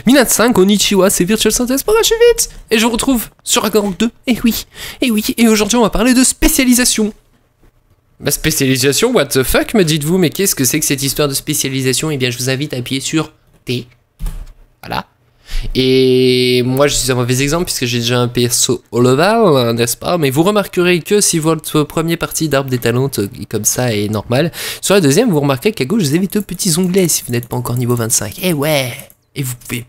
Minasan, konnichiwa, c'est Virtual Synthèse pour vite. Et je vous retrouve sur Ragnarok 2. Et oui, et aujourd'hui on va parler de spécialisation. Bah spécialisation, what the fuck me dites-vous, mais qu'est-ce que c'est que cette histoire de spécialisation? Eh bien je vous invite à appuyer sur T. Voilà. Et moi je suis un mauvais exemple puisque j'ai déjà un perso haut level, n'est-ce pas? Mais vous remarquerez que si votre première partie d'arbre des talents comme ça est normal, sur la deuxième vous remarquerez qu'à gauche vous avez deux petits onglets si vous n'êtes pas encore niveau 25. Et ouais. Et vous pouvez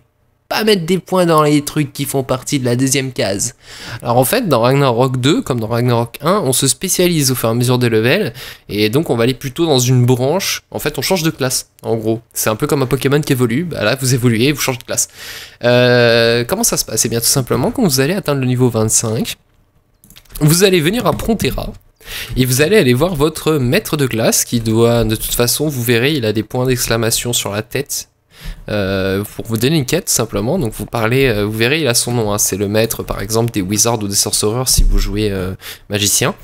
pas mettre des points dans les trucs qui font partie de la deuxième case. Alors en fait, dans Ragnarok 2, comme dans Ragnarok 1, on se spécialise au fur et à mesure des levels, et donc on va aller plutôt dans une branche. En fait, on change de classe, en gros. C'est un peu comme un Pokémon qui évolue. Bah là, vous évoluez, vous changez de classe. Comment ça se passe? Eh bien, tout simplement, quand vous allez atteindre le niveau 25, vous allez venir à Prontera, et vous allez aller voir votre maître de classe, qui doit, de toute façon, vous verrez, il a des points d'exclamation sur la tête, pour vous donner une quête simplement. Donc vous parlez, vous verrez il a son nom, hein, c'est le maître par exemple des wizards ou des sorcerers si vous jouez magicien.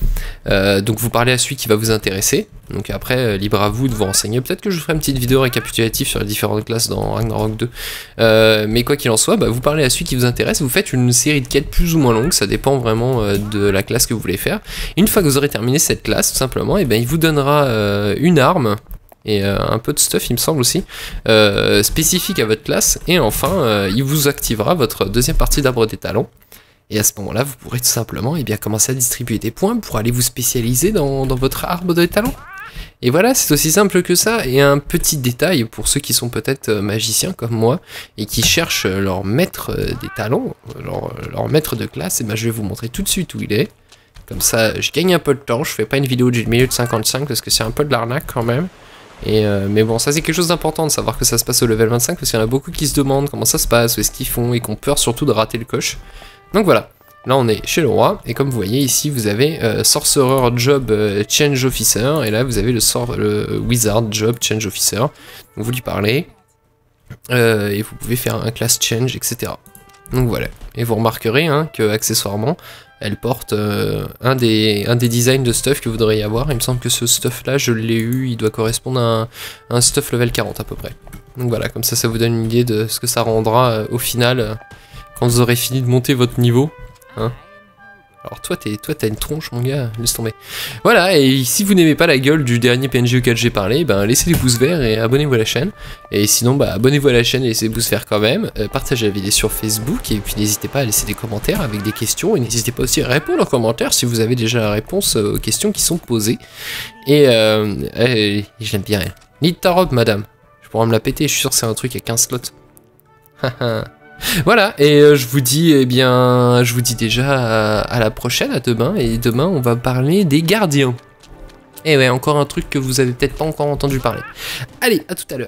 Donc vous parlez à celui qui va vous intéresser. Donc après libre à vous de vous renseigner. Peut-être que je ferai une petite vidéo récapitulative sur les différentes classes dans Ragnarok 2. Mais quoi qu'il en soit, bah, vous parlez à celui qui vous intéresse. Vous faites une série de quêtes plus ou moins longues, ça dépend vraiment de la classe que vous voulez faire. Une fois que vous aurez terminé cette classe tout simplement, et ben il vous donnera une arme et un peu de stuff il me semble aussi, spécifique à votre classe, et enfin il vous activera votre deuxième partie d'arbre des talents, et à ce moment là vous pourrez tout simplement bien commencer à distribuer des points pour aller vous spécialiser dans votre arbre des talents. Et voilà, c'est aussi simple que ça. Et un petit détail pour ceux qui sont peut-être magiciens comme moi et qui cherchent leur maître des talents, leur maître de classe, et ben je vais vous montrer tout de suite où il est. Comme ça je gagne un peu de temps, je fais pas une vidéo d'une minute 55 parce que c'est un peu de l'arnaque quand même. Mais bon, ça c'est quelque chose d'important de savoir que ça se passe au level 25 parce qu'il y en a beaucoup qui se demandent comment ça se passe, où est-ce qu'ils font, et qui ont peur surtout de rater le coche. Donc voilà, là on est chez le roi, et comme vous voyez ici vous avez Sorcerer Job Change Officer, et là vous avez le Wizard Job Change Officer. Donc vous lui parlez, et vous pouvez faire un class change, etc. Donc voilà, et vous remarquerez hein, que accessoirement, elle porte un des designs de stuff que vous devriez avoir. Il me semble que ce stuff là, je l'ai eu, il doit correspondre à un stuff level 40 à peu près. Donc voilà, comme ça vous donne une idée de ce que ça rendra au final, quand vous aurez fini de monter votre niveau. Hein. Alors toi t'as une tronche mon gars, laisse tomber. Voilà, et si vous n'aimez pas la gueule du dernier PNJ auquel j'ai parlé, ben laissez des pouces verts et abonnez-vous à la chaîne. Et sinon bah abonnez-vous à la chaîne et laissez des pouces verts quand même. Partagez la vidéo sur Facebook, et puis n'hésitez pas à laisser des commentaires avec des questions, et n'hésitez pas aussi à répondre en commentaire si vous avez déjà la réponse aux questions qui sont posées. Et je l'aime bien elle. Need ta robe madame, je pourrais me la péter, je suis sûr que c'est un truc à 15 slots. Haha. Voilà, et je vous dis, déjà à la prochaine, à demain, et demain on va parler des gardiens. Et ouais, encore un truc que vous avez peut-être pas encore entendu parler. Allez, à tout à l'heure.